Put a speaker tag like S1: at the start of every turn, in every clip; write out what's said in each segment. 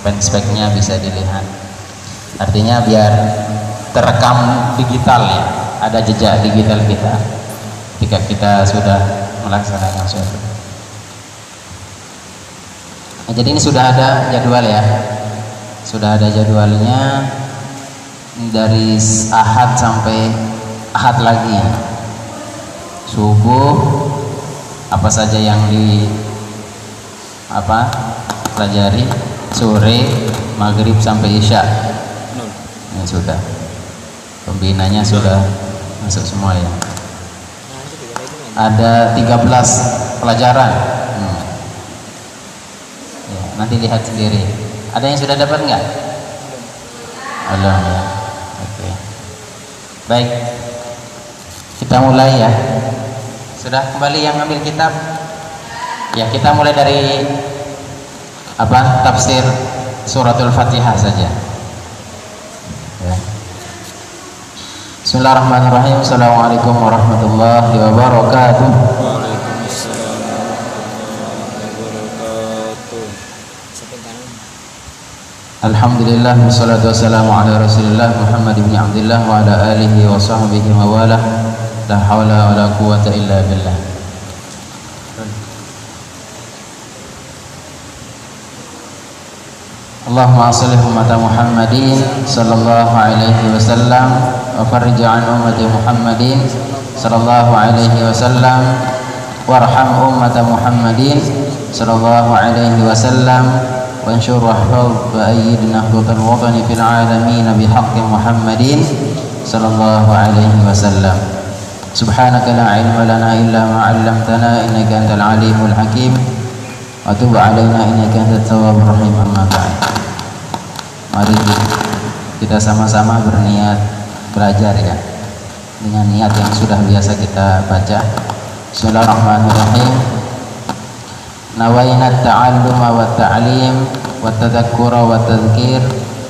S1: fanspage-nya bisa dilihat. Artinya biar terekam digital ya, ada jejak digital kita ketika kita sudah melaksanakan suatu. Nah, jadi ini sudah ada jadwal ya, sudah ada jadwalnya dari Ahad sampai Ahad lagi. Subuh apa saja yang pelajari, sore, maghrib sampai isya. Ya, sudah. Pembinanya sudah masuk semua ya. Ada 13 pelajaran. Ya, nanti lihat sendiri. Ada yang sudah dapat nggak? Belum ya. Oke. Baik. Kita mulai ya. Sudah kembali yang ambil kitab? Ya, kita mulai dari tafsir suratul Fatihah saja. Ya. Bismillahirrahmanirrahim. Assalamualaikum warahmatullahi wabarakatuh.
S2: Waalaikumsalam warahmatullahi wabarakatuh.
S1: Alhamdulillah wassalatu wassalamu ala Rasulillah Muhammad ibn Abdullah wa ala alihi wa sahbihi wa wala. La haula wa la quwwata illa billah. Allahumma shalli ummata Muhammadin sallallahu alaihi wasallam wa farij an ummati Muhammadin sallallahu alaihi wasallam warham ummata Muhammadin sallallahu alaihi wasallam wa anshur wahfaz wa ayyid nahdlatal watani fil alamin bihaqqi Muhammadin sallallahu alaihi wasallam. Subhanaka la ilma lana illa ma 'allamtana innaka antal alimul hakim wa tub 'alaina innaka antat tawwabur rahim. Amma ba'd. Mari kita sama-sama berniat belajar ya, dengan niat yang sudah biasa kita baca. Bismillahirrahmanirrahim. Nawaina at-ta'alluma wa at-ta'lim wa at-tadhakkura wa at-tadhkir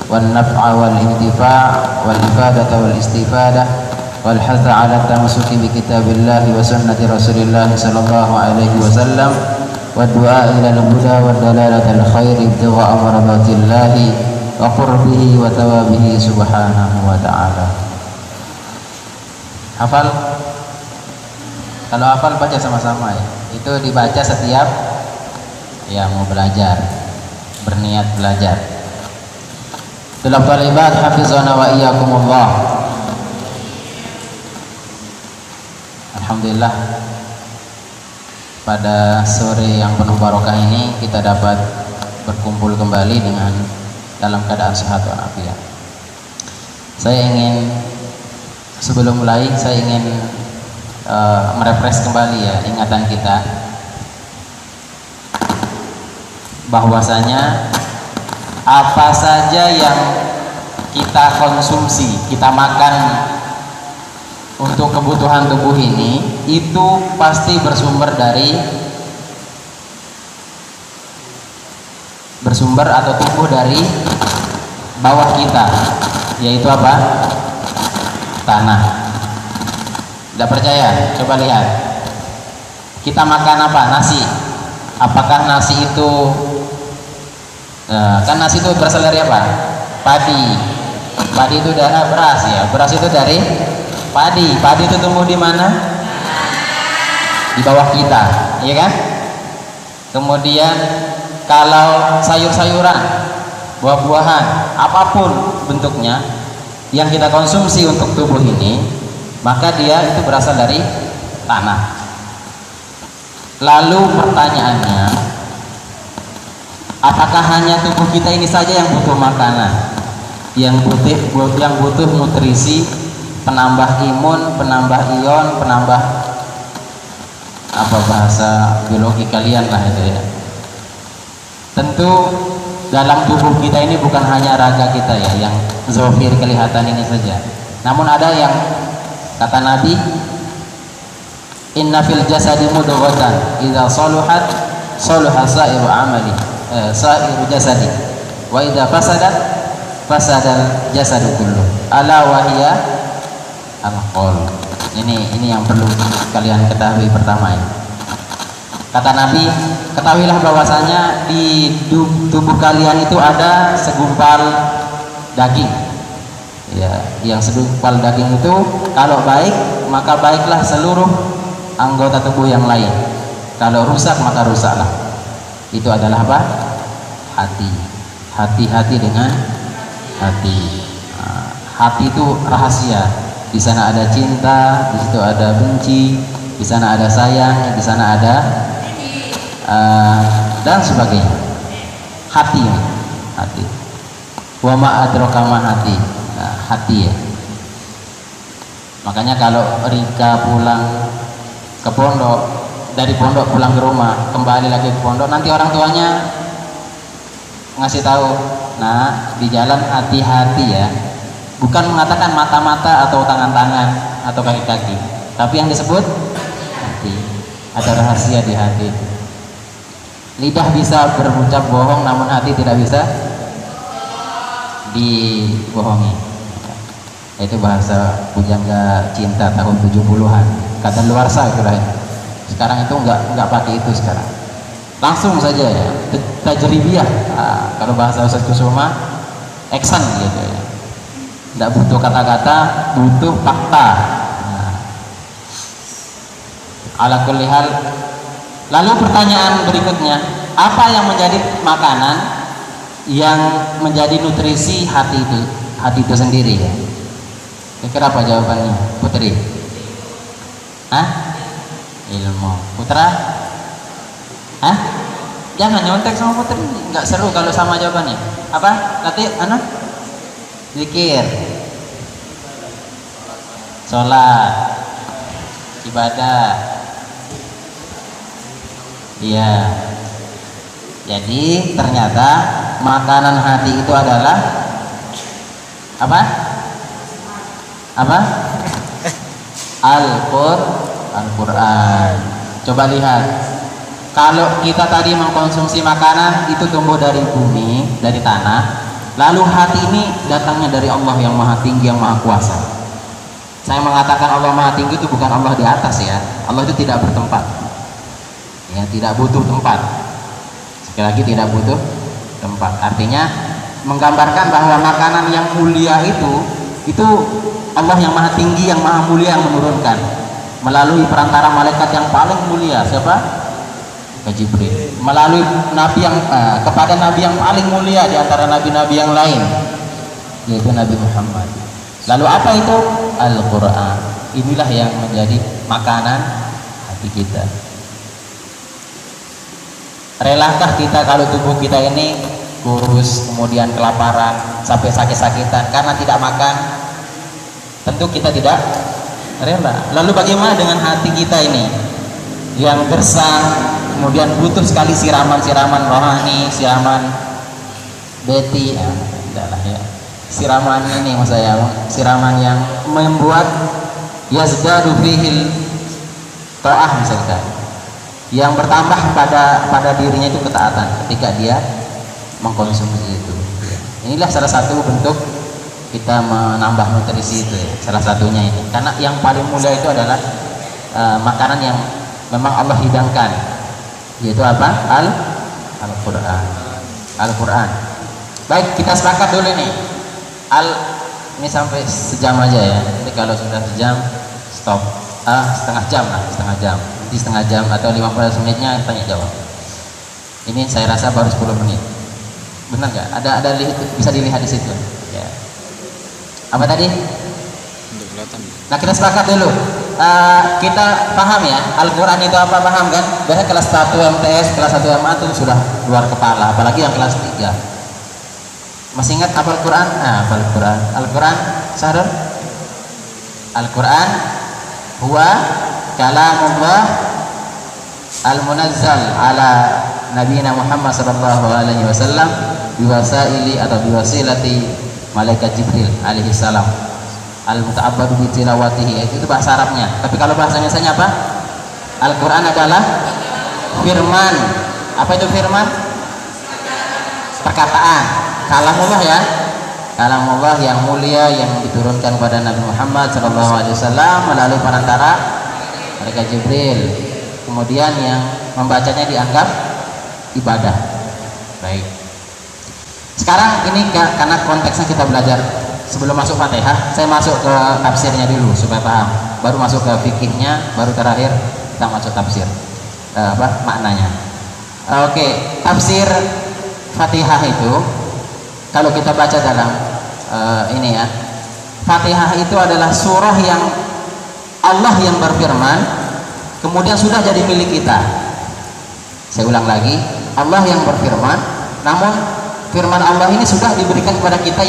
S1: wan naf'a wal intifa' wal ifadata wal istifadah wal hatha 'ala at-tamassuki bi kitabillahi wa sunnati Rasulillah sallallahu alaihi wasallam wa du'a ila al-huda wa dalalatil khairi ibtigha'a mardatillahi wa qurbihi wa tawabihi subhanahu wa ta'ala. Hafal? Kalau hafal baca sama-sama ya. Itu dibaca setiap mau belajar, berniat belajar. Dalam talibat hafizana wa iyyakumullah. Alhamdulillah, pada sore yang penuh barokah ini kita dapat berkumpul kembali dengan dalam keadaan sehat walafiat. Saya ingin sebelum mulai merefresh kembali ya ingatan kita bahwasanya apa saja yang kita konsumsi, kita makan untuk kebutuhan tubuh ini itu pasti bersumber atau tumbuh dari bawah kita, yaitu apa? Tanah. Tidak percaya? Coba lihat. Kita makan apa? Nasi. Apakah nasi itu kan nasi itu berasal dari apa? Padi. Padi itu dari beras ya. Beras itu dari padi. Padi itu tumbuh di mana? Di bawah kita, iya kan? Kemudian kalau sayur-sayuran, buah-buahan, apapun bentuknya yang kita konsumsi untuk tubuh ini, maka dia itu berasal dari tanah. Lalu pertanyaannya, apakah hanya tubuh kita ini saja yang butuh makanan, yang butuh nutrisi, penambah imun, penambah ion, penambah apa bahasa biologi kalian lah itu ya. Tentu dalam tubuh kita ini bukan hanya raga kita ya yang zahir kelihatan ini saja, namun ada yang kata Nabi, inna fil jasadi mudghatan idza saluhat saluha sa'iru amali sa'iru jasadi wa idza fasadat fasadal jasadu kullu ala wa hiya al-qalb. Ini yang perlu kalian ketahui pertama ya. Kata Nabi, ketahuilah bahwasanya di tubuh kalian itu ada segumpal daging. Ya, yang segumpal daging itu kalau baik maka baiklah seluruh anggota tubuh yang lain. Kalau rusak maka rusaklah. Itu adalah apa? Hati. Hati-hati dengan hati. Hati itu rahasia. Di sana ada cinta, di situ ada benci, di sana ada sayang, di sana ada dan sebagainya. Hati. Wa ma adraka ma hati. Hati ya. Makanya kalau Rika pulang ke pondok, dari pondok pulang ke rumah, kembali lagi ke pondok, nanti orang tuanya ngasih tahu, nah di jalan hati-hati ya. Bukan mengatakan mata-mata atau tangan-tangan atau kaki-kaki, tapi yang disebut hati. Ada rahasia di hati. Lidah bisa berucap bohong, namun hati tidak bisa dibohongi. Itu bahasa pujangga cinta tahun 70-an. Kata luar sah itulah. Sekarang itu enggak pakai itu sekarang. Langsung saja ya, tajribiyah. Kalau bahasa Ustaz Kusuma, action gitu ya. Tidak butuh kata-kata, butuh fakta. Ala kulli hal. Lalu pertanyaan berikutnya, apa yang menjadi makanan yang menjadi nutrisi hati itu sendiri ya? Kira apa jawabannya, Putri? Ilmu. Putra? Jangan nyontek sama Putri, nggak seru kalau sama jawabannya. Apa? Nanti zikir, sholat, ibadah. Iya. Jadi ternyata makanan hati itu adalah apa? Al-Quran. Coba lihat, kalau kita tadi mengkonsumsi makanan itu tumbuh dari bumi, dari tanah, lalu hati ini datangnya dari Allah yang maha tinggi, yang maha kuasa. Saya mengatakan Allah maha tinggi itu bukan Allah di atas ya. Allah itu tidak bertempat ya, tidak butuh tempat. Sekali lagi, tidak butuh tempat. Artinya menggambarkan bahwa makanan yang mulia itu Allah yang maha tinggi, yang maha mulia yang menurunkan melalui perantara malaikat yang paling mulia. Siapa? Jibril. Melalui nabi yang kepada nabi yang paling mulia di antara nabi-nabi yang lain, yaitu Nabi Muhammad. Lalu apa itu? Al-Quran. Inilah yang menjadi makanan hati kita. Relakah kita kalau tubuh kita ini kurus, kemudian kelaparan, sampai sakit-sakitan karena tidak makan? Tentu kita tidak rela. Lalu bagaimana dengan hati kita ini yang gersang, kemudian butuh sekali siraman-siraman rohani, siraman beti, siraman ini maksud saya, siraman yang membuat yazdadu fihil ta'ah misalkan, yang bertambah pada dirinya itu ketaatan ketika dia mengkonsumsi itu. Inilah salah satu bentuk kita menambah nutrisi itu ya, salah satunya ini. Karena yang paling mulia itu adalah makanan yang memang Allah hidangkan, yaitu apa? Al-Quran. Baik, kita sepakat dulu nih. Ini sampai sejam aja ya. Nanti kalau sudah sejam stop. Setengah jam. Nanti setengah jam atau 15 menitnya tanya jawab. Ini saya rasa baru 10 menit. Benar nggak? Ada bisa dilihat di situ. Ya. Apa tadi? Nah, kita sepakat dulu. Kita paham ya, Al-Quran itu apa, paham kan? Biasanya kelas 1 MTS, kelas 1 MA itu sudah luar kepala, apalagi yang kelas 3. Masih ingat apa Al-Quran? Al-Quran, Sahrul? Al-Quran huwa kalamullah al-munazzal ala nabiyina Muhammad sallallahu alaihi wasallam biwasaili atau biwasilati malaikat Jibril alaihi salam. Al-muta'abbadu bi tilawatihi, itu bahasa Arabnya. Tapi kalau bahasa Indonesianya apa? Al-Quran adalah firman. Apa itu firman? Perkataan. Kalamullah ya. Kalamullah yang mulia yang diturunkan kepada Nabi Muhammad sallallahu alaihi wasallam melalui perantara malaikat Jibril. Kemudian yang membacanya dianggap ibadah. Baik. Sekarang ini karena konteksnya kita belajar sebelum masuk Fatihah, saya masuk ke tafsirnya dulu supaya paham. Baru masuk ke fikihnya, baru terakhir kita masuk tafsir. Maknanya. Oke, tafsir Fatihah itu kalau kita baca dalam ini ya, Fatihah itu adalah surah yang Allah yang berfirman kemudian sudah jadi milik kita. Saya ulang lagi, Allah yang berfirman, namun firman Allah ini sudah diberikan kepada kita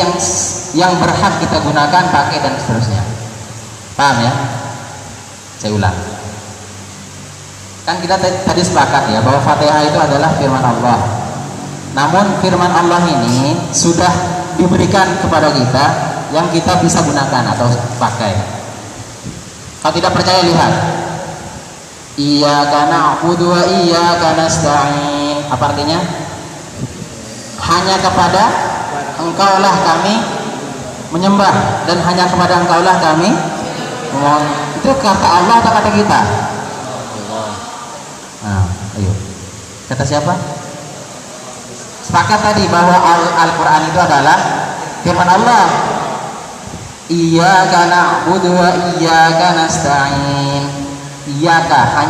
S1: yang berhak kita gunakan, pakai dan seterusnya. Paham ya? Saya ulang. Kan kita tadi sepakat ya bahwa Fatihah itu adalah firman Allah. Namun firman Allah ini sudah diberikan kepada kita yang kita bisa gunakan atau pakai. Kalau tidak percaya lihat. Iyyaka na'budu wa iyyaka nasta'in. Apa artinya? Hanya kepada Engkaulah kami menyembah dan hanya kepada Engkaulah kami memohon. Itu kata Allah atau kata kita? Nah, ayo. Kata siapa? Sepakat tadi bahwa Al-Quran itu adalah firman Allah. Iyyaka na'budu wa iyyaka nasta'in. Iyyaka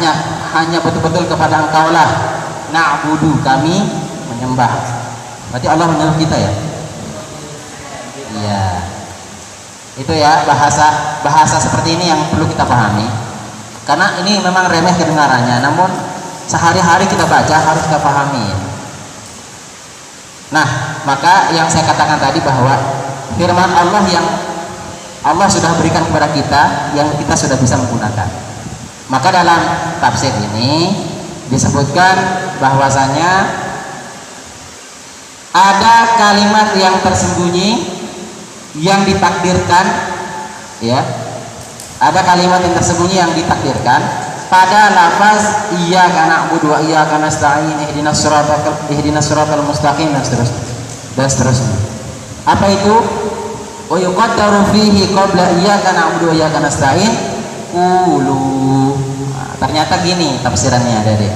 S1: hanya betul-betul kepada Engkaulah na'budu kami menyembah. Berarti Allah menyuruh kita ya? Iya. Itu ya bahasa seperti ini yang perlu kita pahami. Karena ini memang remeh kedengarannya, namun sehari-hari kita baca harus kita pahami. Nah, maka yang saya katakan tadi bahwa firman Allah yang Allah sudah berikan kepada kita, yang kita sudah bisa menggunakan. Maka dalam tafsir ini disebutkan bahwasanya ada kalimat yang tersembunyi yang ditakdirkan, ya. Ada kalimat yang tersembunyi yang ditakdirkan pada lafaz iyyaka na'budu wa iyyaka nasta'in ihdinas siratal mustaqim dan seterusnya. Apa itu? Wa yuqaddaru fihi qabla iyyaka na'budu wa iyyaka nasta'in qulu. Nah, ternyata gini tafsirannya Adik,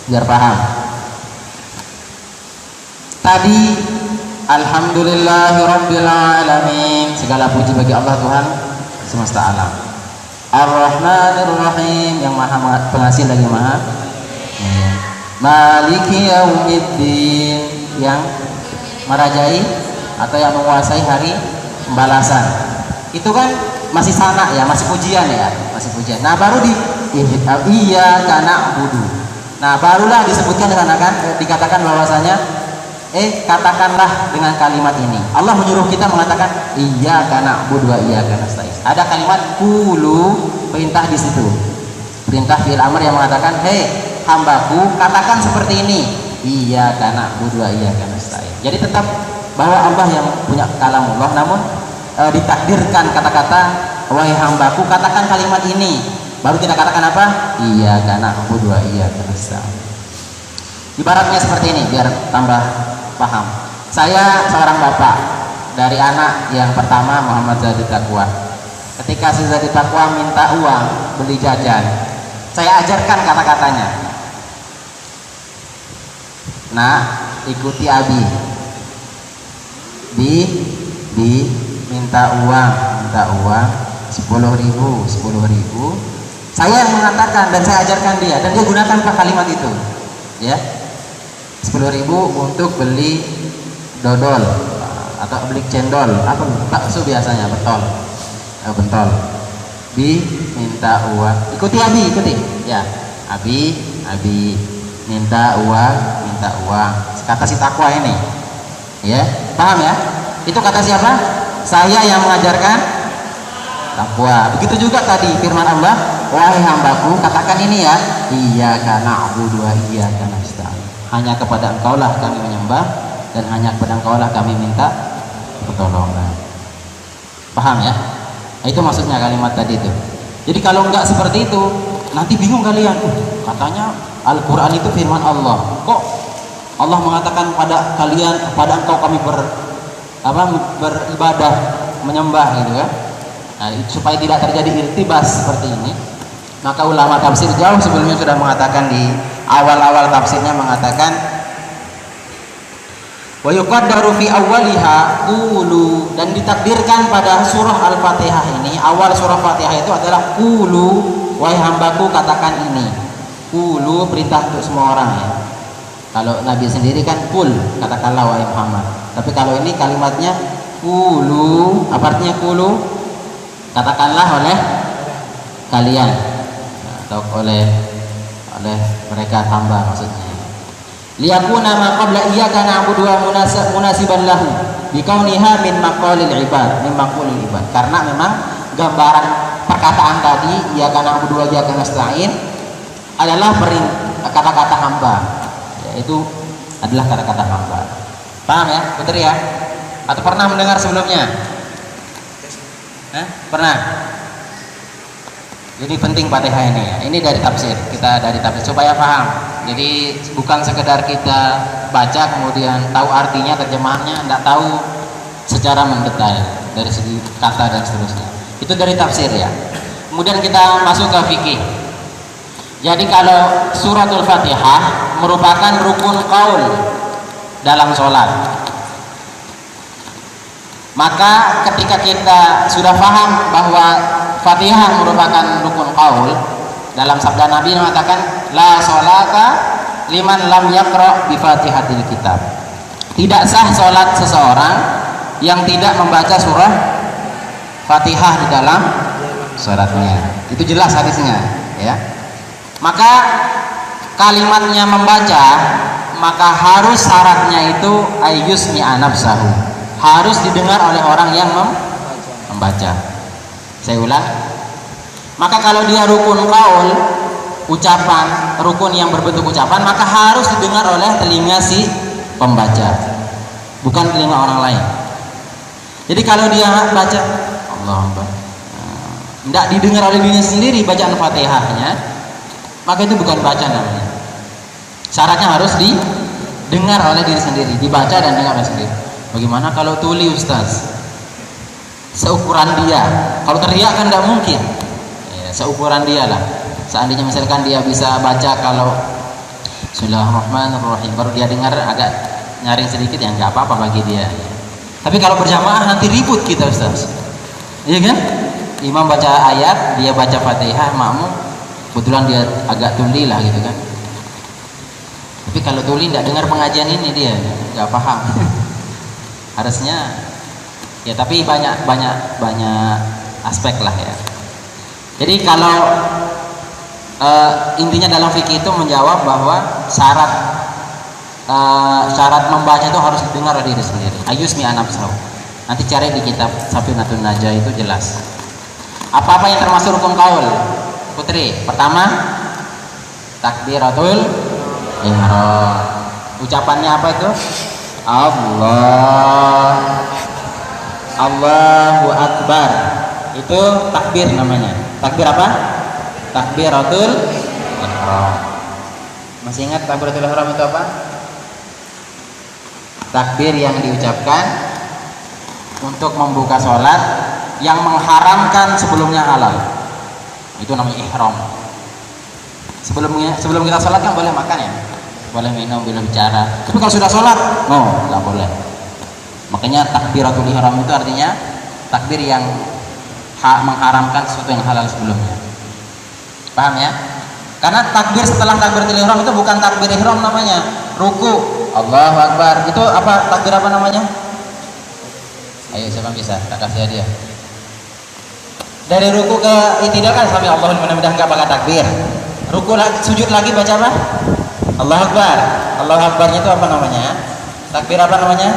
S1: biar paham. Tadi alhamdulillahirabbil alamin, segala puji bagi Allah Tuhan semesta alam. Ar-Rahmanir Rahim, yang maha pengasih lagi maha. Maliki yaumiddin, yang merajai atau yang menguasai hari pembalasan. Itu kan masih sana ya, masih pujian ya, masih pujian. Nah, baru di iyyaka na'budu. Nah, barulah disebutkan dikatakan bahwasanya katakanlah dengan kalimat ini. Allah menyuruh kita mengatakan iyyaka na'budu wa iyyaka nasta'in. Ada kalimat qulu, perintah di situ. Perintah fi'il amr yang mengatakan, "Hei hambaku, katakan seperti ini. Iyyaka na'budu wa iyyaka nasta'in." Jadi tetap bahwa Allah yang punya kalamullah, namun ditakdirkan kata-kata, "Wahai hambaku, katakan kalimat ini." Baru kita katakan apa? Iyyaka na'budu wa iyyaka nasta'in. Ibaratnya seperti ini biar tambah paham. Saya seorang bapak dari anak yang pertama Muhammad Zadi Taqwa. Ketika si Zadi Taqwa minta uang beli jajan, saya ajarkan kata-katanya. Nah, ikuti Abi. Minta uang 10.000. Saya yang mengatakan dan saya ajarkan dia, dan dia gunakan kalimat itu, ya. 10.000 untuk beli dodol atau beli cendol, apa bakso biasanya, bentol. Minta uang, ikuti Abi, ya. Abi minta uang. Kata si Takwa ini, ya, paham ya? Itu kata siapa? Saya yang mengajarkan Takwa. Begitu juga tadi firman Allah, "Wahai hambaku, katakan ini ya, iyyaka na'budu wa iyyaka nasta'in." Hanya kepada Engkaulah kami menyembah dan hanya kepada Engkaulah kami minta pertolongan. Paham ya? Nah, itu maksudnya kalimat tadi itu. Jadi kalau enggak seperti itu, nanti bingung kalian. Katanya Al-Quran itu firman Allah. Kok Allah mengatakan pada kalian, pada engkau kami beribadah, menyembah gitu kan? Nah, supaya tidak terjadi irtibas seperti ini, maka ulama tafsir jauh sebelumnya sudah mengatakan di awal-awal tafsirnya mengatakan wa yuqaddaru fi awwaliha qulu, dan ditakdirkan pada surah Al-Fatihah ini, awal surah Fatihah itu adalah qulu, wahai hambaku katakan ini. Qulu perintah untuk semua orang ya. Kalau Nabi sendiri kan qul, katakanlah wahai Muhammad. Tapi kalau ini kalimatnya qulu, apa artinya qulu? Katakanlah oleh kalian atau oleh mereka hamba maksudnya. Liyakuna ma qabla iyyaka na'budu wa munasiban lahu bikauniha min maqalil ibad, min maqulil ibad. Karena memang gambaran perkataan tadi iyyaka na'budu wa iyyaka nasta'in adalah kata-kata hamba. Yaitu adalah kata-kata hamba. Paham ya, Putri ya? Atau pernah mendengar sebelumnya? Pernah? Jadi penting Fatihah ini ya. Ini dari tafsir, kita dari tafsir supaya paham. Jadi bukan sekedar kita baca kemudian tahu artinya, terjemahannya, tidak tahu secara mendetail dari segi kata dan seterusnya. Itu dari tafsir ya. Kemudian kita masuk ke fikih. Jadi kalau suratul Fatihah merupakan rukun qaul dalam sholat, maka ketika kita sudah paham bahwa Fatihah merupakan rukun qaul, dalam sabda Nabi mengatakan la sholata liman lam yaqra bi Fatihatil kitab. Tidak sah sholat seseorang yang tidak membaca surah Fatihah di dalam sholatnya. Itu jelas hadisnya ya. Maka kalimatnya membaca, maka harus syaratnya itu ayyusmi anafsahu, harus didengar oleh orang yang membaca. Saya ulang. Maka kalau dia rukun qaul, ucapan, rukun yang berbentuk ucapan, maka harus didengar oleh telinga si pembaca, bukan telinga orang lain. Jadi kalau dia baca Allah Akbar, tidak didengar oleh dirinya sendiri bacaan Fatihahnya, maka itu bukan baca namanya. Syaratnya harus didengar oleh diri sendiri, dibaca dan dengar oleh sendiri. Bagaimana kalau tuli Ustaz? Seukuran dia, kalau teriak kan tidak mungkin ya, seukuran dia lah. Seandainya misalkan dia bisa baca kalau Bismillahirrahmanirrahim baru dia dengar agak nyaring sedikit, ya nggak apa-apa bagi dia ya. Tapi kalau berjamaah nanti ribut kita Ustaz, iya kan? Imam baca ayat, dia baca Fatihah, makmum kebetulan dia agak tuli lah gitu kan. Tapi kalau tuli tidak dengar pengajian ini, dia nggak paham. Harusnya ya, tapi banyak aspek lah ya. Jadi kalau intinya dalam fikih itu menjawab bahwa syarat membaca itu harus didengar oleh diri sendiri. Ayyusmi anafsahu. Nanti cari di kitab Safinatun Najah itu jelas. Apa-apa yang termasuk rukun qaul, Putri? Pertama, takbiratul ihram. Ucapannya apa itu? Allahu Akbar. Itu takbir namanya. Takbir apa? Takbiratul ihram. Masih ingat takbiratul ihram itu apa? Takbir yang diucapkan untuk membuka sholat yang mengharamkan sebelumnya halal. Itu namanya ihram. Sebelum kita sholat kan boleh makan ya, boleh minum, boleh bicara. Tapi kalau sudah sholat, no, nggak boleh. Makanya takbiratul ihram itu artinya takbir yang mengharamkan sesuatu yang halal sebelumnya. Paham ya? Karena takbir setelah takbiratul ihram itu bukan takbir ihram namanya. Ruku, Allahu Akbar. Itu apa? Takbir apa namanya? Ayo siapa bisa? Tak kasih hadiah. Dari ruku ke i'tidal kan sami Allahu liman hamidah, enggak pakai takbir. Ruku lagi, sujud lagi baca apa? Allahu Akbar. Allahu Akbarnya itu apa namanya? Takbir apa namanya?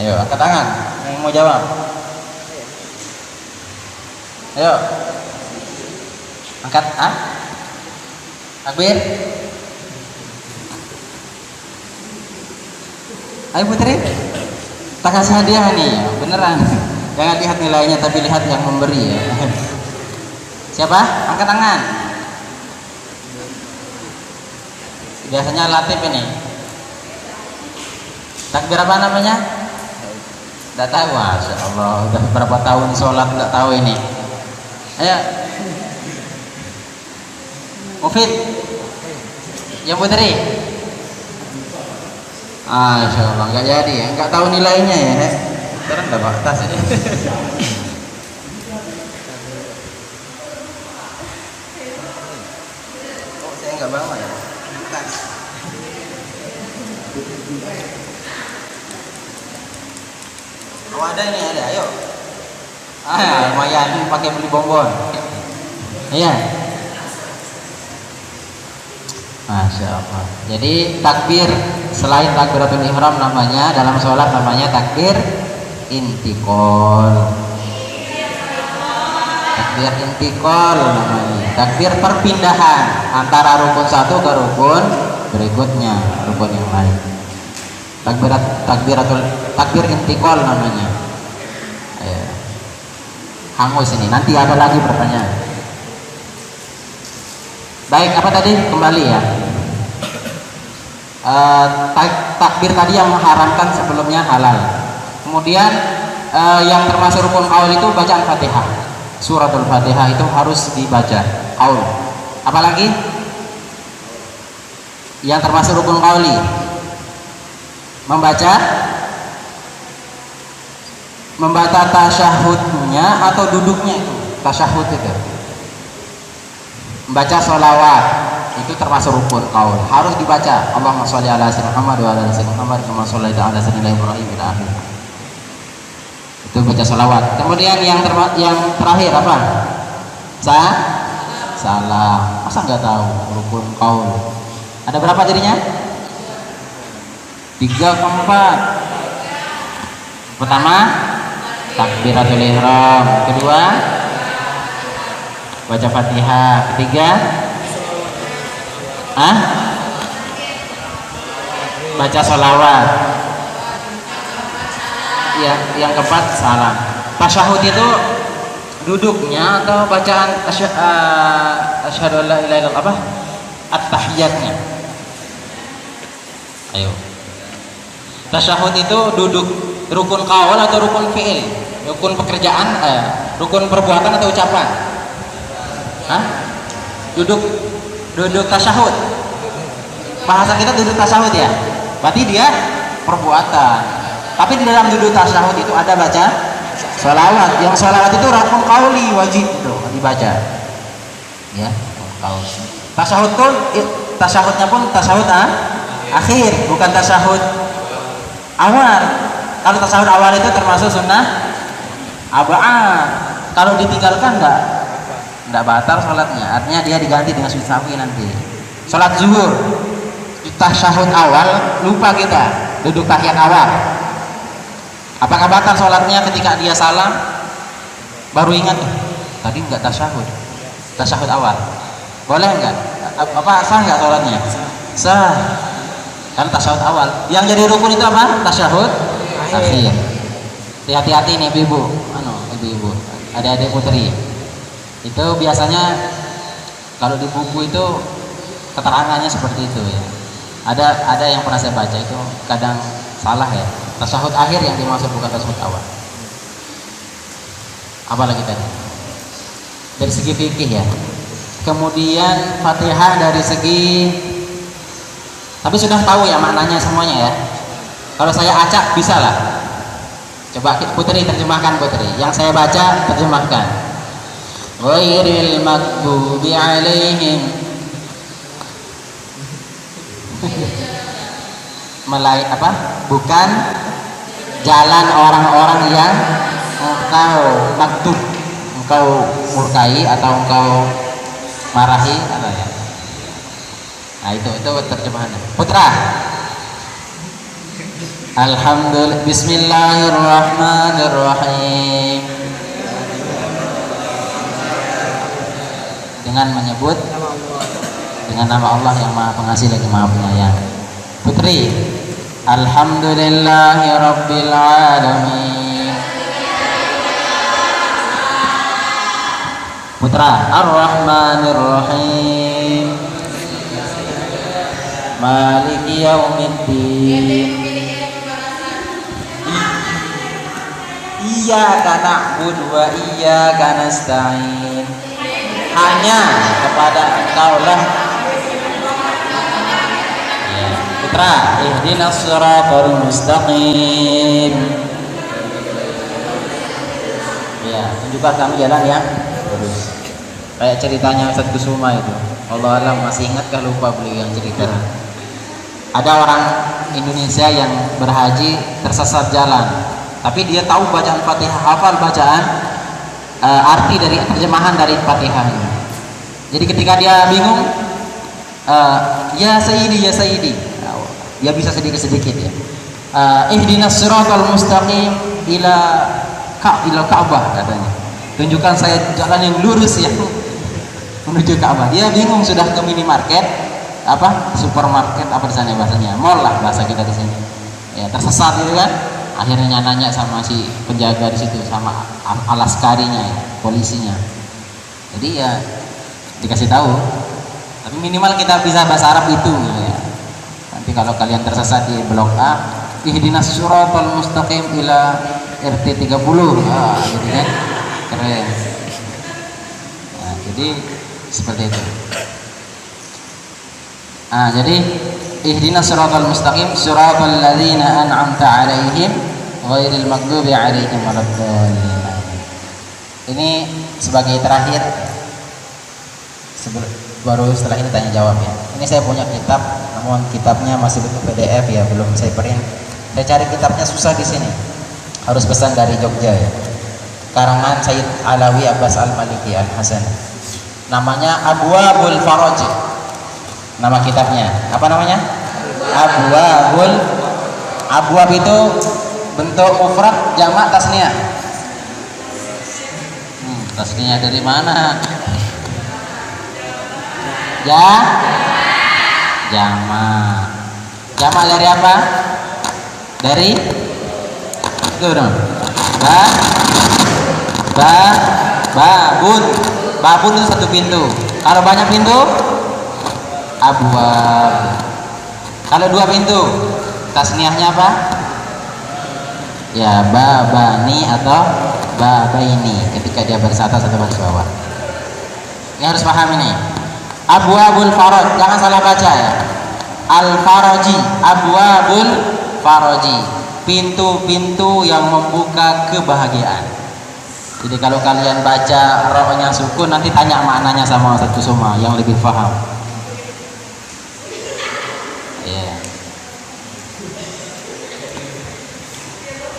S1: Ayo angkat tangan yang mau jawab. Ayo angkat takbir. Ayo Putri, tak kasih hadiah nih beneran. Jangan lihat nilainya tapi lihat yang memberi ya. Siapa? Angkat tangan. Biasanya Latif ini. Takbir apa namanya? Tidak tahu. Masya Allah, udah berapa tahun sholat tidak tahu ini. Ayo Mufid, Yang putri. Insya Allah nggak jadi ya, nggak tahu nilainya ya. Sekarang nggak bawa tas ya. Oh saya nggak bawa ya. Tas. Oh ada ini ada, ayo. Lumayan pakai beli bonbon. Iya. Masya Allah. Jadi takbir selain takbiratul ihram namanya dalam sholat namanya takbir intikol. Takbir intikol namanya. Takbir perpindahan antara rukun satu ke rukun berikutnya, rukun yang lain. Takbir intikol namanya. Hangus ini. Nanti ada lagi pertanyaan. Baik, apa tadi? Kembali ya. Takbir tadi yang mengharamkan sebelumnya halal. Kemudian yang termasuk rukun qaul itu bacaan Fatihah. Suratul Fatihah itu harus dibaca. Qaul. Apalagi? Yang termasuk rukun qauli. Membaca tasyahudnya atau duduknya itu. Tasyahud itu. Membaca sholawat itu termasuk rukun qaul, harus dibaca. Allahumma sholli ala sayyidina Muhammad wa ala ali sayyidina Muhammad kama shallaita ala sayyidina Ibrahim ila akhir. Itu baca sholawat. Kemudian yang terakhir apa? Salam. Masa nggak tahu rukun qaul? Ada berapa jadinya? 3 ke 4. Pertama takbiratul ihram, kedua baca Fatihah, ketiga baca sholawat, ya, yang keempat salam. Tasyahud itu duduknya atau bacaan asyhadu an la ilaha illallah apa? At-tahiyatnya. Ayo. Tasyahud itu duduk rukun qaul atau rukun fi'il? Rukun pekerjaan, rukun perbuatan atau ucapan? Duduk tasyahud. Bahasa kita duduk tasyahud ya. Berarti dia perbuatan. Tapi di dalam duduk tasyahud itu ada baca sholawat. Yang sholawat itu rukun qauli wajib itu dibaca. Ya, qaul. Tasyahud pun tasyahudnya pun tasyahud akhir, bukan tasyahud awal. Kalau tasyahud awal itu termasuk sunnah aba'ah. Kalau ditinggalkan enggak batal sholatnya, artinya dia diganti dengan sujud sahwi nanti. Sholat zuhur tasyahud awal lupa kita duduk tahiyat awal, apakah batal sholatnya ketika dia salam baru ingat tadi enggak tasyahud awal? Boleh enggak? Apa sah enggak sholatnya? Sah, karena tasyahud awal. Yang jadi rukun itu apa? Tasyahud akhir. Hati-hati nih ibu-ibu, ibu-ibu, adik-adik putri. Itu biasanya kalau di buku itu keterangannya seperti itu ya. Ada yang pernah saya baca itu kadang salah ya. Tasyahud akhir yang dimaksud bukan tasyahud awal. Apalagi tadi? Dari segi fikih ya. Kemudian Fatihah dari segi, tapi sudah tahu ya maknanya semuanya ya. Kalau saya acak bisa lah. Coba putri terjemahkan putri. Yang saya baca terjemahkan. Ghairil maghdubi alaihim bukan jalan orang-orang yang engkau murkai atau engkau marahi apa ya. Nah itu terjemahannya. Putra. Alhamdulillah. Bismillahirrahmanirrahim. Dengan menyebut dengan nama Allah yang Maha Pengasih lagi Maha Penyayang. Putri. Alhamdulillahirabbil alamin. Putra. Ar-Rahmanir-Rahim. Maliki yaumiddin. Iyyaka na'budu wa iyyaka nasta'in. Hanya kepada Engkau lah Tra, ihdinas siratal mustaqim. Ya, tunjukkan kami jalan yang lurus. Kayak ceritanya Ustaz Kusuma itu. Allah alam, masih ingatkah lupa beliau yang cerita? Ada orang Indonesia yang berhaji tersesat jalan, tapi dia tahu bacaan Fatihah, hafal bacaan arti dari terjemahan dari Fatihahnya. Jadi ketika dia bingung, ya Sayyidi, ya Sayyidi, dia bisa sedikit-sedikit ya. Ihdinas siratal mustaqim ila Ka'bah katanya. Tunjukkan saya jalan yang lurus ya menuju Ka'bah. Dia bingung, sudah ke minimarket, supermarket apa di sana bahasanya, mall lah bahasa kita di sini. Ya, tersesat gitu kan. Akhirnya nanya sama si penjaga di situ, sama alaskarinya, polisinya. Jadi ya dikasih tahu. Tapi minimal kita bisa bahasa Arab itu ya. Nanti kalau kalian tersesat di blok A, ihdinas siratal mustaqim ila RT 30. Gitu kan. Keren. Nah, jadi seperti itu. Jadi ihdinas siratal mustaqim siratal ladzina an'amta 'alaihim ghairil maghdubi 'alaihim waladdallin. Ini sebagai terakhir, baru setelah ini tanya jawab ya. Ini saya punya kitab, namun kitabnya masih bentuk PDF ya, belum saya print. Saya cari kitabnya susah di sini, harus pesan dari Jogja ya. Karangan Sayyid Alawi Abbas Al-Maliki Al-Hasan. Namanya Abwabul Faraj. Nama kitabnya apa namanya? Abwab itu bentuk mufrad, jamak, tasniyah. Tasniyah dari mana? Jamak dari apa? Dari itu dong. Babun itu satu pintu. Kalau banyak pintu, abwab. Kalau dua pintu, tasniyahnya apa? Ya, babani atau babaini ketika dia baris atas atau baris bawah. Ini harus paham ini. Abwabul faraj, jangan salah baca ya. Al-faraji, abwabul faraji, pintu-pintu yang membuka kebahagiaan. Jadi kalau kalian baca rohnya sukun, nanti tanya maknanya sama Ustaz Kusuma yang lebih paham. Ya.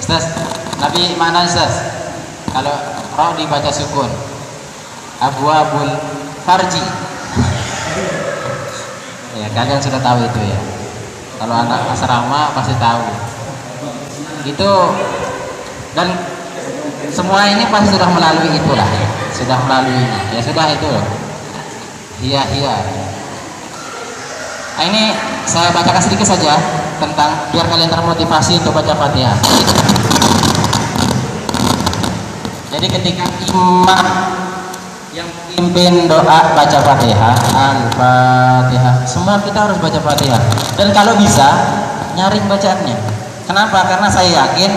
S1: Ustaz, Nabi mana Ustaz? Kalau roh dibaca sukun, abwabul farji. Ya, kalian sudah tahu itu ya. Kalau anak asrama pasti tahu. Itu, dan semua ini pasti sudah melalui itulah ya. Sudah melalui ini. Ya sudah itu. Iya. Nah, ini saya bacakan sedikit saja tentang biar kalian termotivasi untuk baca Fatihah. Jadi ketika imam yang pimpin doa baca Fatihah, Al-Fatihah, semua kita harus baca Fatihah. Dan kalau bisa nyaring bacaannya. Kenapa? Karena saya yakin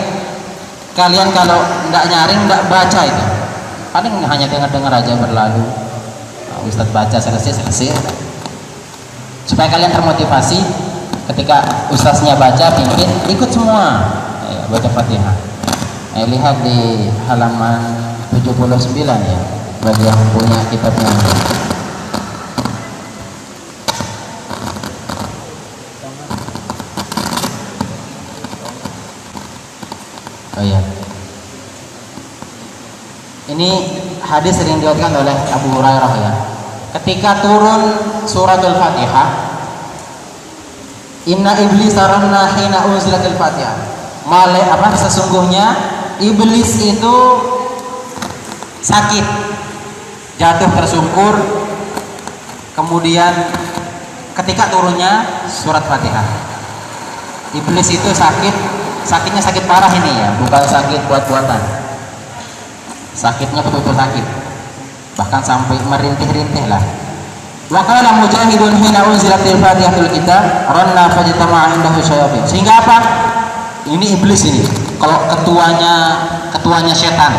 S1: kalian kalau nggak nyaring, nggak baca itu, paling hanya dengar aja berlalu. Ustadz baca selesai. Supaya kalian termotivasi, ketika ustaznya baca, pimpin, ikut semua baca Fatihah. Lihat di halaman 79 ya, bagi yang punya kitabnya. Oh ya. Ini hadis yang diriwayatkan oleh Abu Hurairah ya. Ketika turun suratul Fatihah, inna iblis aranna hina unzilatil Fatihah. Sesungguhnya iblis itu sakit, jatuh tersungkur, kemudian ketika turunnya surat Fatihah, iblis itu sakitnya sakit parah ini ya, bukan sakit buat-buatan, sakitnya betul-betul sakit, bahkan sampai merintih-rintih lah. Wa qala mujahidun hina unzilatil Fatihatul kitab ranna fajtama'a indahu syayatin. Sehingga apa? Ini iblis ini. Kalau ketuanya setan,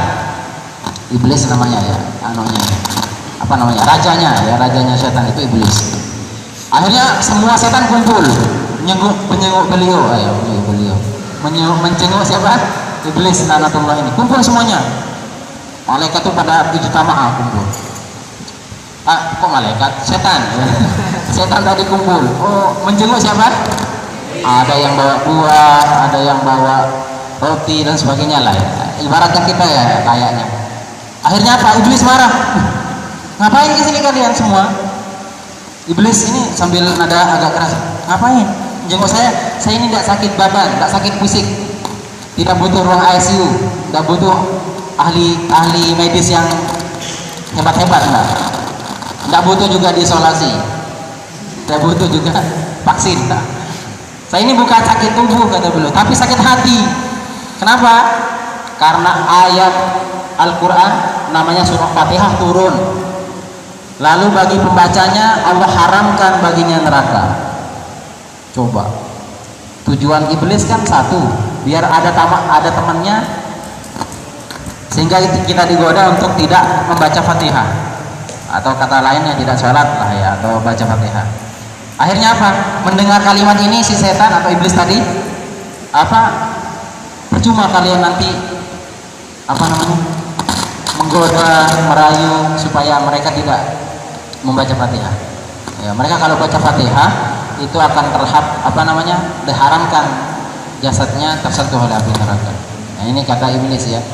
S1: iblis namanya ya, rajanya setan itu iblis. Akhirnya semua setan kumpul menyenguk beliau, mencenguk siapa? Iblis laknatullah ini. Kumpul semuanya. Malaikat itu pada ijtama'a kumpul. Kok malaikat? Setan. Setan tadi kumpul. Oh, menjenguk siapa? Ada yang bawa buah, ada yang bawa roti dan sebagainya lah. Ibaratnya kita ya kayaknya. Akhirnya apa? Iblis marah. Ngapain kesini kalian semua? Iblis ini sambil nada agak keras. Ngapain? Jenguk saya ini tidak sakit badan, tidak sakit fisik, tidak butuh ruang ICU, tidak butuh ahli medis yang hebat-hebat, tidak butuh juga diisolasi, tidak butuh juga vaksin. Saya ini bukan sakit tubuh kata beliau, tapi sakit hati. Kenapa? Karena ayat Al-Quran namanya surah Fatihah turun, lalu bagi pembacanya Allah haramkan baginya neraka. Coba, tujuan iblis kan satu, biar ada temannya, sehingga kita digoda untuk tidak membaca Fatihah, atau kata lainnya tidak sholat lah ya, atau baca Fatihah. Akhirnya apa? Mendengar kalimat ini si setan atau iblis tadi, percuma kalian nanti menggoda, merayu supaya mereka tidak membaca Fatihah. Ya, mereka kalau baca Fatihah itu akan diharamkan jasadnya tersentuh oleh api neraka. Nah, ini kata iblis ya.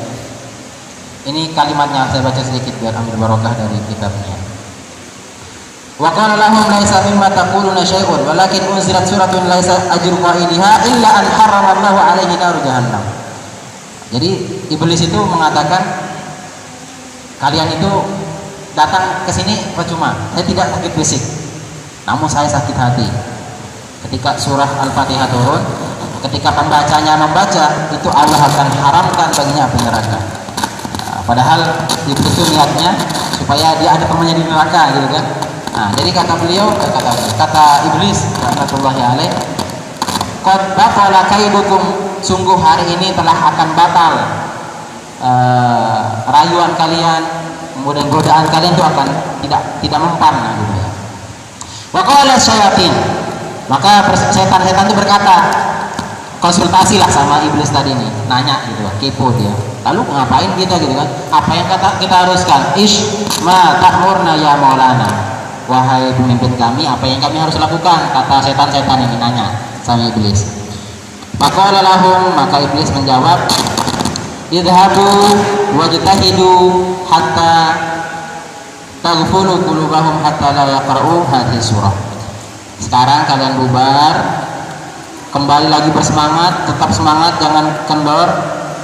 S1: Ini kalimatnya saya baca sedikit biar ambil barokah dari kitabnya. Wa qala lahum laisa mimma taquluna syai'un walakin unzilat suratun laisa ajru qaidiha illa an harrama Allahu 'alaihi nar jahannam. Jadi iblis itu mengatakan kalian itu datang ke sini percuma. Saya tidak sakit fisik, namun saya sakit hati. Ketika surah Al-Fatihah turun, ketika pembacanya membaca, itu Allah akan haramkan baginya api neraka. Padahal iblis itu niatnya supaya dia ada temannya di neraka gitu kan. Nah, jadi kata beliau, kata iblis rahmatullahi alaih, qad batala kaidukum, sungguh hari ini telah akan batal rayuan kalian, kemudian godaan kalian itu akan tidak mempan gitu ya. Wa qala syayatin, maka setan-setan itu berkata, konsultasilah sama iblis tadi nih, nanya gitu, kepo dia. Lalu ngapain kita gitu kan? Apa yang kita haruskan? Ma ta'murna ya maulana, wahai pemimpin kami, apa yang kami harus lakukan? Kata setan-setan ini nanya sama iblis. Maka iblis menjawab, idhabu wajtahidu hatta taghfulu qulubahum hatta la yaqra'u hadhihi surah. Sekarang kalian bubar, kembali lagi bersemangat, tetap semangat, jangan kendor,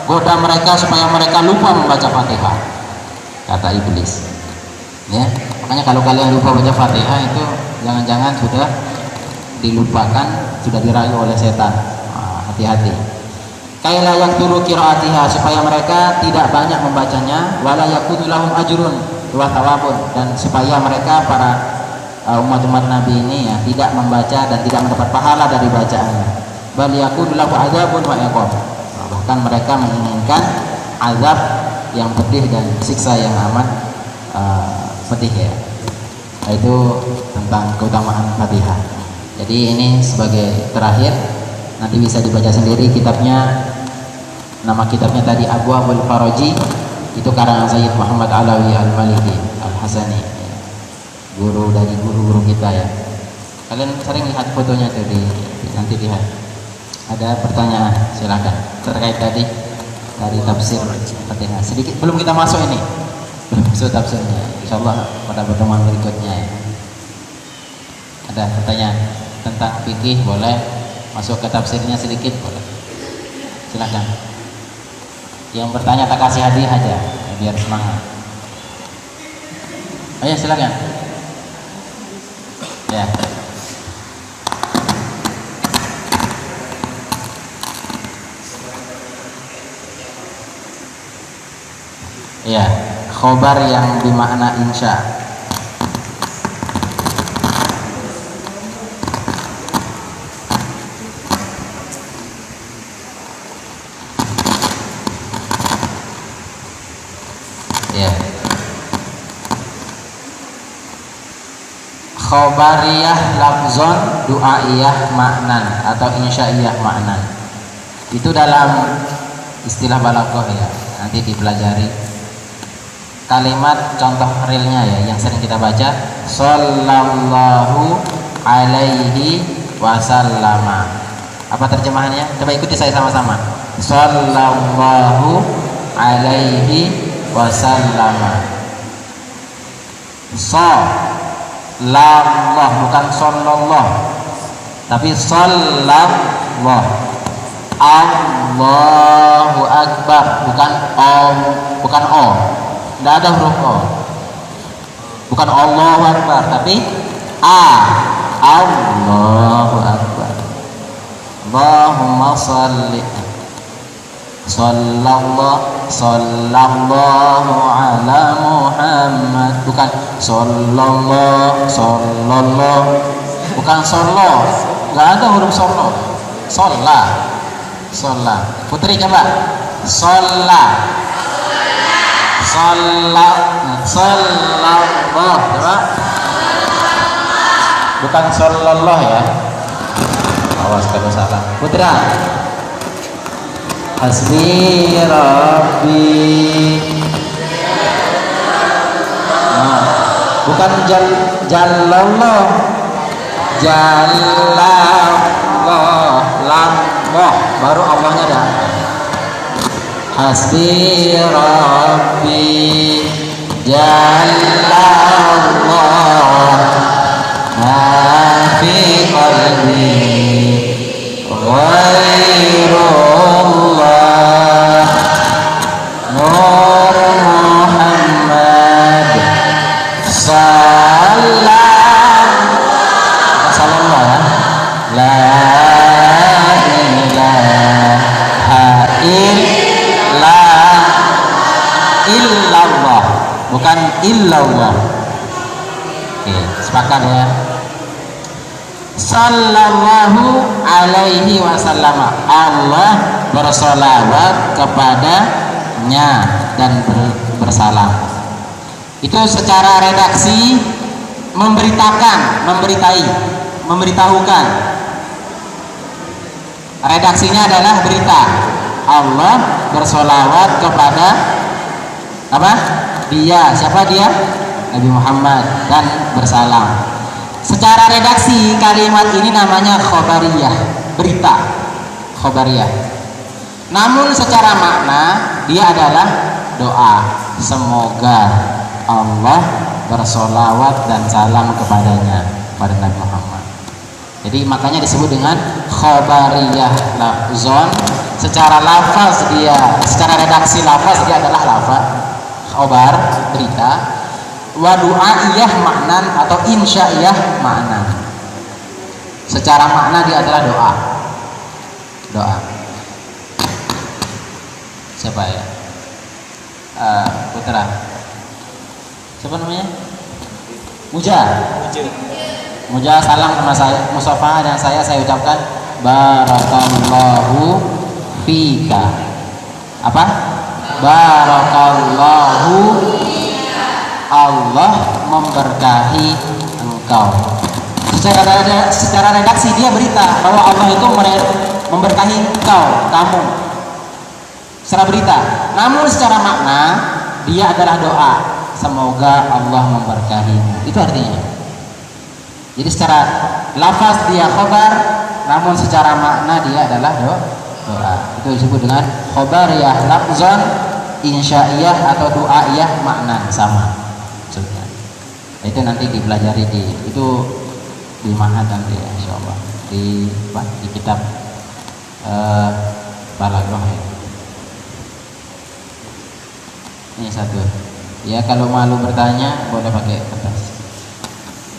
S1: goda mereka supaya mereka lupa membaca Fatihah, kata iblis. Ya, makanya kalau kalian lupa baca Fatihah itu jangan-jangan sudah dilupakan, sudah dirayu oleh setan. Hati-hati. Kaila yang turu qiraatiha, supaya mereka tidak banyak membacanya, wala yakunu lahum ajrun wa thawabun, dan supaya mereka para umat-umat Nabi ini ya tidak membaca dan tidak mendapat pahala dari bacaannya. Bal yakunu lahu adzabun wa iqab. Bahkan mereka menginginkan azab yang pedih dan siksa yang amat pedih ya. Itu tentang keutamaan Fatihah. Jadi ini sebagai terakhir, nanti bisa dibaca sendiri kitabnya. Nama kitabnya tadi Abwaabul Faraji, itu karangan Sayyid Muhammad Alawi Al-Maliki Al-Hasani, guru dari guru-guru kita ya. Kalian sering lihat fotonya tuh nanti lihat. Ada pertanyaan silakan terkait tadi dari tafsir Fatihah. Sedikit belum kita masuk ini, belum masuk tafsirnya. Insyaallah pada pertemuan berikutnya ya. Ada pertanyaan tentang fikih, boleh masuk ke tafsirnya sedikit, boleh. Silakan. Yang bertanya tak kasih hadiah aja ya, biar semangat. Ayo silakan. Ya. Ya, khobar yang bermakna insya. khobariyah lafzon, du'aiyah maknan atau insya'iyah maknan. Itu dalam istilah balaghah ya, nanti dipelajari. Kalimat contoh realnya ya yang sering kita baca, sallallahu alaihi wasallama. Apa terjemahannya? Coba ikuti saya sama-sama. Sallallahu alaihi wasallama. Sallallahu, bukan sallallahu, tapi sallallahu. Allahu akbar, bukan bukan o. Tidak ada huruf o. Bukan Allahu akbar, tapi Allahu akbar. Allahumma salli sallallahu ala Muhammad, bukan sallallahu, bukan sallallahu, nggak ada huruf sallallahu. Sholat. Putri coba. Sallallahu. Coba. Bukan sallallahu ya. Awas kalau salah. Putra. Hasbi Rabbi. Nah, bukan jallallah. Lamboh, baru Allahnya dah. Hasbi Rabbi Jallallah ma fi qalbi ghairullah Nur Muhammad sallallahu ya. La illallah, bukan illallah. Oke, sepakat ya. Sallallahu alaihi wasallam, Allah bersolawat kepadanya dan bersalam. Itu secara redaksi memberitahukan. Redaksinya adalah berita. Allah bersolawat kepada apa? Dia. Siapa dia? Nabi Muhammad, dan bersalam. Secara redaksi kalimat ini namanya khobariyah, berita khobariyah. Namun secara makna dia adalah doa. Semoga Allah bersolawat dan salam kepadanya, pada Nabi Muhammad. Jadi makanya disebut dengan khobariyah lafzon. Secara lafaz dia, secara redaksi lafaz dia adalah lafaz khobar, berita. Wa du'aiyah maknan atau insya'iyah maknan. Secara makna dia adalah doa. Siapa ya? Putra. Siapa namanya? Muja, salam sama saya, Mustafa dan saya ucapkan barakallahu fika. Apa? Barakallahu, Allah memberkahi engkau. Secara redaksi dia berita bahwa Allah itu memberkahi kamu secara berita. Namun secara makna dia adalah doa, semoga Allah memberkahimu. Itu artinya. Jadi secara lafaz dia khobar, namun secara makna dia adalah doa. Itu disebut dengan khobariyah lafzon, insya'iyah atau du'aiyah makna sama maksudnya. Itu nanti dipelajari di Mahat nanti ya, insyaallah di kitab Balaghah ya. Ini satu. Ya kalau malu bertanya boleh pakai kertas.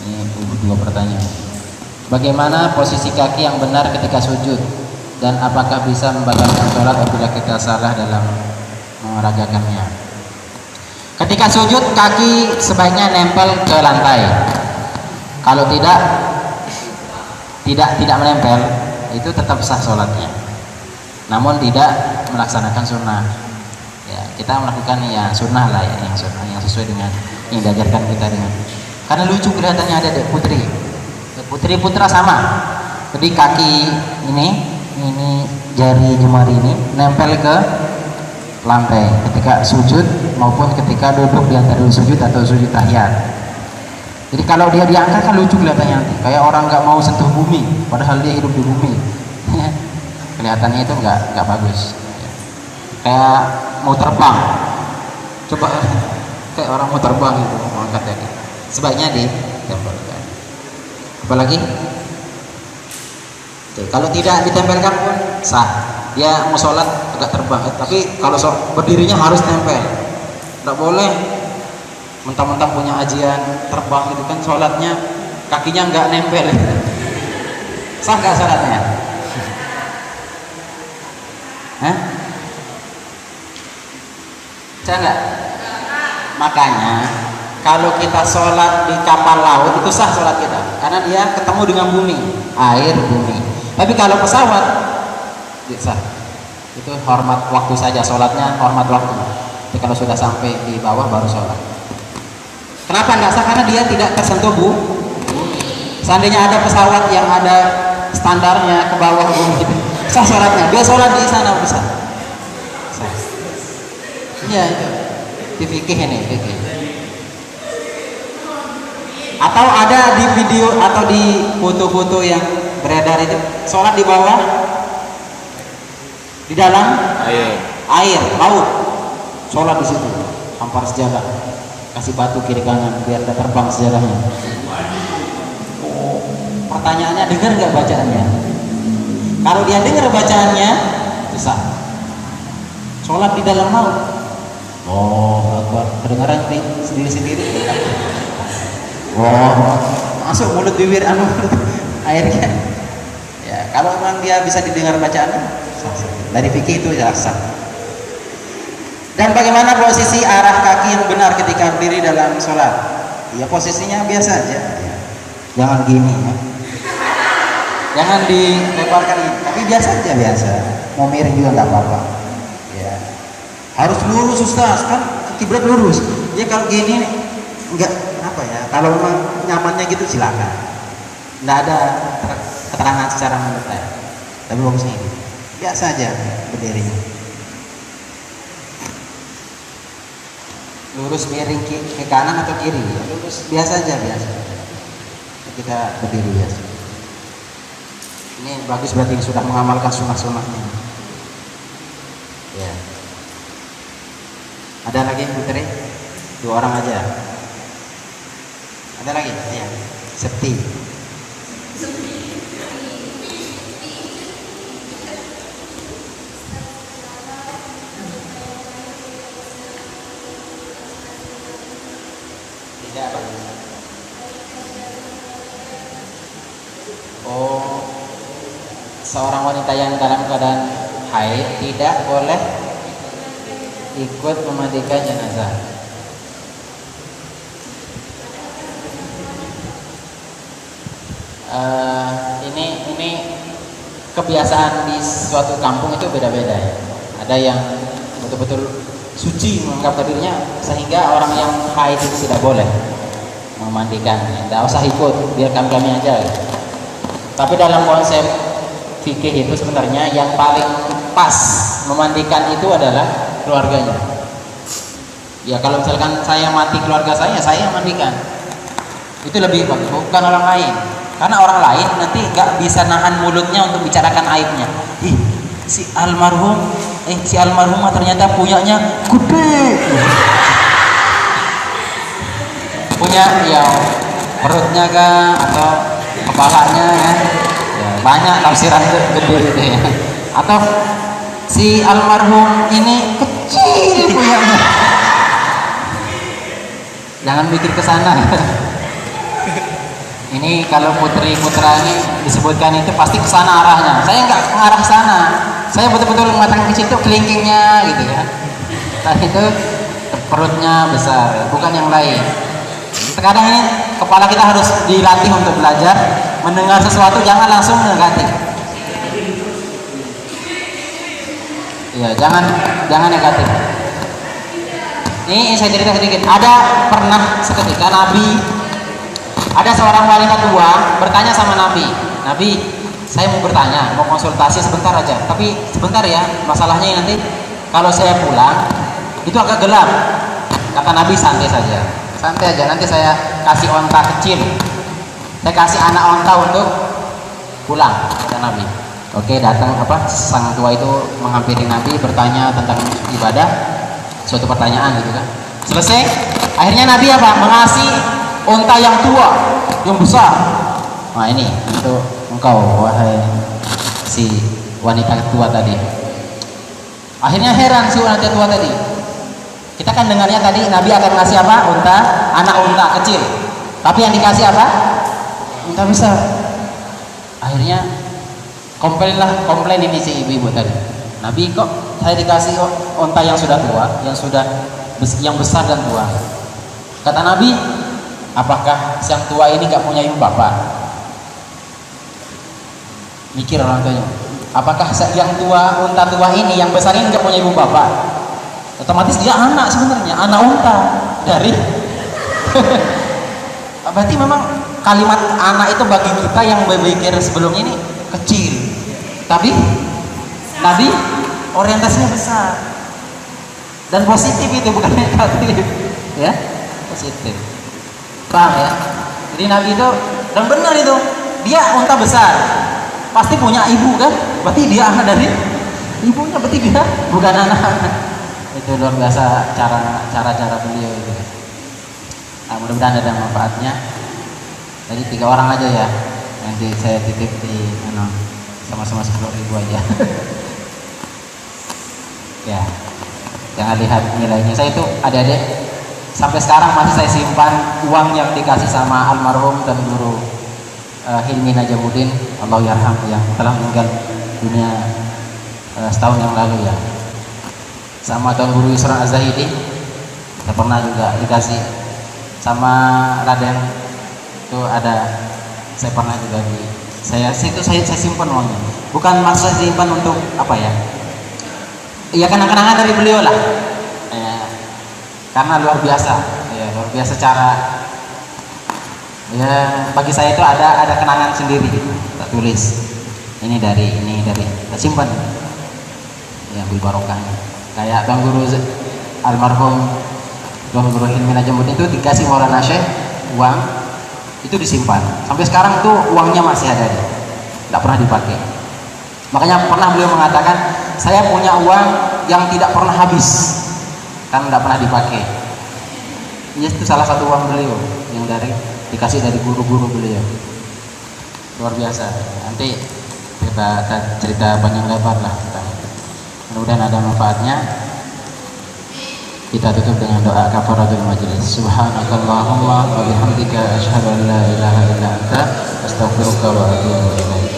S1: Ini dua pertanyaan. Bagaimana posisi kaki yang benar ketika sujud, dan apakah bisa membatalkan sholat apabila kita salah dalam meragakannya? Ketika sujud kaki sebaiknya nempel ke lantai. Kalau tidak menempel, itu tetap sah sholatnya. Namun tidak melaksanakan sunnah. Ya, kita melakukan ya sunnah lah ya, yang sunnah yang sesuai dengan yang diajarkan kita dengan. Karena lucu kelihatannya ada dek putri. Putri putra sama. Jadi kaki ini jari jemari ini nempel ke lantai ketika sujud maupun ketika duduk di antara sujud atau sujud tahiyat. Jadi kalau dia diangkat kan lucu kelihatannya nanti, kayak orang nggak mau sentuh bumi, padahal dia hidup di bumi. Kelihatannya itu nggak bagus. Kayak mau terbang, coba kayak orang mau terbang gitu, mau angkat kaki. Sebaiknya ditempelkan. Apalagi? Oke, kalau tidak ditempelkan pun sah. Dia mau sholat agak terbang, tapi kalau berdirinya harus tempel. Tidak boleh mentang-mentang punya ajian terbang gitu kan, sholatnya kakinya nggak nempel. Sah nggak sholatnya? Hah? Sah nggak? Makanya kalau kita sholat di kapal laut itu sah sholat kita, karena dia ketemu dengan bumi, air bumi. Tapi kalau pesawat sah, itu hormat waktu saja sholatnya, hormat waktu. Tapi kalau sudah sampai di bawah baru sholat. Kenapa nggak sah? Karena dia tidak tersentuh bumi. Seandainya ada pesawat yang ada standarnya ke bawah bumi, sah sholatnya. Dia sholat di sana bisa. Sah. Iya itu. Di fikih ini fikih. Atau ada di video atau di foto-foto yang beredar itu sholat di bawah, di dalam air laut, sholat di situ, hampar sejadah, kasih batu kiri kanan biar ada terbang sejadahnya. Pertanyaannya, dengar nggak bacaannya? Kalau dia dengar bacaannya, bisa. Sholat di dalam laut. Oh, Akbar, kedengaran sendiri-sendiri. Oh, masuk mulut bibir airnya. Ya, kalau memang dia bisa didengar bacaannya, sah. Dari fikih itu sah. Dan bagaimana posisi arah kaki yang benar ketika berdiri dalam sholat? Ya posisinya biasa aja. Ya. Jangan gini ya. Jangan dileparkan ini. Tapi biasa aja biasa. Mau miring juga nggak apa-apa. Ya. Harus lurus Ustaz, kan kiblat lurus. Ya kalau gini enggak apa ya. Kalau memang nyamannya gitu silakan. Nggak ada keterangan secara mendetail. Tapi bagusnya ini. Biasa aja berdirinya. Lurus miring ke kanan atau kiri ya. Lurus biasa aja biasa. Kita berdiri biasa. Ini bagus, berarti sudah mengamalkan sunnah-sunnahnya. Ya. Ada lagi yang putri? 2 orang aja. Ada lagi? Ya. Sepi. Tidak apa? Oh, seorang wanita yang dalam keadaan haid tidak boleh ikut memandikan jenazah. Ini kebiasaan di suatu kampung itu beda-beda ya. Ada yang betul-betul suci menganggap dirinya sehingga orang yang haid itu tidak boleh memandikan. Tidak usah ikut, biarkan kami aja. Tapi dalam konsep fikih itu sebenarnya yang paling pas memandikan itu adalah keluarganya. Ya kalau misalkan saya mati keluarga saya mandikan. Itu lebih bagus, bukan orang lain. Karena orang lain nanti gak bisa nahan mulutnya untuk bicarakan aibnya. Ih, si almarhumah ternyata punyanya gede. Punya ya perutnya kah atau kepalanya kan? Ya, banyak tafsiran gede gitu ya. Atau si almarhum ini kecil punyanya. Jangan mikir ke sana. Ini kalau putri putra ini disebutkan itu pasti ke sana arahnya. Saya nggak mengarah ke sana. Saya betul-betul mengatakan ke situ kelingkingnya gitu ya. Tadi itu perutnya besar, bukan yang lain. Sekarang ini kepala kita harus dilatih untuk belajar mendengar sesuatu jangan langsung negatif. Iya, jangan negatif. Ini saya cerita sedikit. Ada pernah seketika Nabi Ada seorang wanita tua bertanya sama Nabi, Nabi, saya mau bertanya, mau konsultasi sebentar aja, tapi sebentar ya, masalahnya nanti kalau saya pulang itu agak gelap. Kata Nabi, santai saja, santai aja, nanti saya kasih onta kecil, saya kasih anak onta untuk pulang, kata Nabi. Oke, datang sang tua itu menghampiri Nabi, bertanya tentang ibadah, suatu pertanyaan gitu kan. Selesai, akhirnya Nabi mengasih onta yang tua, yang besar. Nah ini untuk engkau wahai si wanita tua tadi. Akhirnya heran si wanita tua tadi. Kita kan dengarnya tadi Nabi akan ngasih unta, anak unta kecil. Tapi yang dikasih unta besar. Akhirnya komplain ini si ibu-ibu tadi. Nabi, kok saya dikasih unta yang sudah tua, yang besar dan tua. Kata Nabi, apakah yang tua ini gak punya ibu bapak? Mikir orang tuanya, apakah yang tua, unta tua ini, yang besar ini gak punya ibu bapak? Otomatis dia anak sebenarnya, anak unta dari berarti memang kalimat anak itu bagi kita yang berpikir sebelum ini kecil, tapi Nabi orientasinya besar dan positif, itu bukan negatif ya, positif, paham ya? Jadi Nabi itu, dan benar itu, dia unta besar pasti punya ibu kan, berarti dia anak dari ibunya, berarti dia bukan anak. Itu luar biasa cara beliau itu. Nah, mudah-mudahan ada manfaatnya. Jadi 3 orang aja ya, nanti saya titip di sama-sama 10.000 aja. Ya, jangan lihat nilainya. Saya itu adik-adik sampai sekarang masih saya simpan uang yang dikasih sama almarhum dan guru Hilmi Najamuddin, Allah yarham, yang telah meninggal dunia setahun yang lalu ya. Sama Tuan Guru Yusran Az-Zahidi, saya pernah juga dikasih. Sama Raden itu ada, saya pernah juga saya simpan uangnya. Bukan maksud saya simpan untuk apa ya? Iya, kenang-kenangan dari beliau lah. Karena luar biasa, ya luar biasa cara. Ya, bagi saya itu ada kenangan sendiri gitu. Tak tulis. Ini dari tak simpan. Ya, ambil barokahnya. Kayak Tuan Guru almarhum Tuan Guru Hilmi Najamuddin itu dikasih Maulana Syekh uang, itu disimpan. Sampai sekarang tuh uangnya masih ada, tidak pernah dipakai. Makanya pernah beliau mengatakan, saya punya uang yang tidak pernah habis, kan tidak pernah dipakai. Ini itu salah satu uang beliau yang dikasih dari guru-guru beliau. Luar biasa. Nanti kita akan cerita panjang lebar lah. Mudah-mudahan ada manfaatnya. Kita tutup dengan doa kafaratul majlis. Subhanakallahumma wa bihamdika asyhadu an la ilaha illa anta astaghfiruka wa atubu ilaik.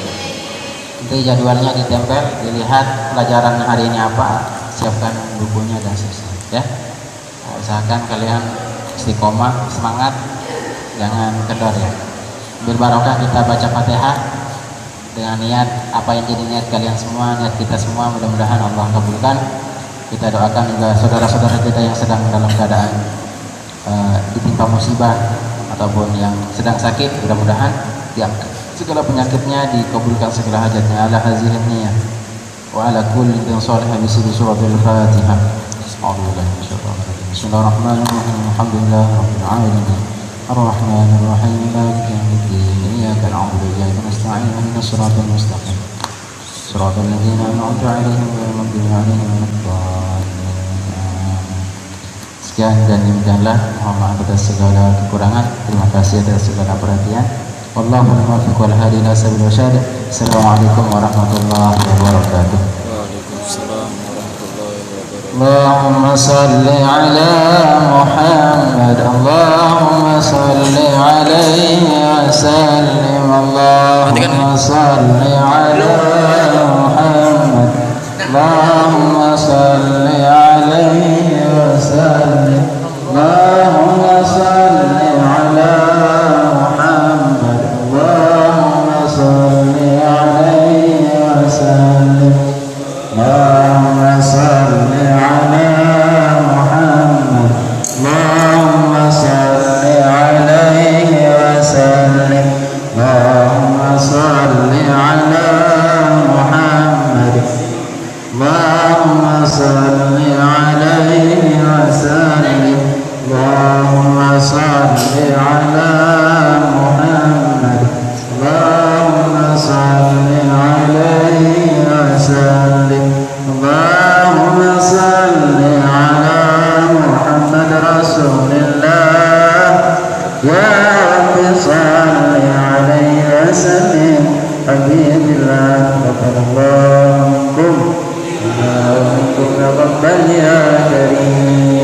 S1: Nanti jadwalnya ditempel, dilihat pelajaran hari ini apa, siapkan bukunya dan selesai ya. Usahakan kalian istiqomah, semangat, jangan kendor ya. Ambil barokah, kita baca Fatihah dengan niat apa yang jadi niat kalian semua, niat kita semua, mudah-mudahan Allah kabulkan. Kita doakan juga saudara-saudara kita yang sedang dalam keadaan ditimpa musibah ataupun yang sedang sakit, mudah-mudahan diangkat segala penyakitnya, dikabulkan segala hajatnya. Ala hazihi niyah wa ala kulli din salihah bi suratul Fatihah. Bismillahirrahmanirrahim. Alhamdulillahirabbil alamin. Ar-Rahmanir Rahim. Maliki yaumiddin. Iyyaka na'budu wa iyyaka nasta'in. Ihdinas siratal mustaqim. Shiratal ladzina an'amta 'alaihim ghairil maghdubi 'alaihim waladdallin. Sekian dan demikianlah, mohon maaf atas segala kekurangan. Terima kasih atas segala perhatian. Wallahu muwaffiq wal hadi ila sabilir rasyad. Assalamualaikum warahmatullahi wabarakatuh.
S2: Waalaikumsalam warahmatullahi wabarakatuh.
S1: Allahumma salli ala Muhammad. Allahumma salli alaihi wa sallim. Allahumma salli ala Muhammad. Allahumma salli alaihi wa sallim. Allahumma salli ala Muhammad. Allahumma salli alaihi wa sallim. Allahumma salli ala Muhammad. Allahumma salli alaihi wa sallim.
S3: حبيب الله غفر الله منكم ومنكم تقبل يا كريم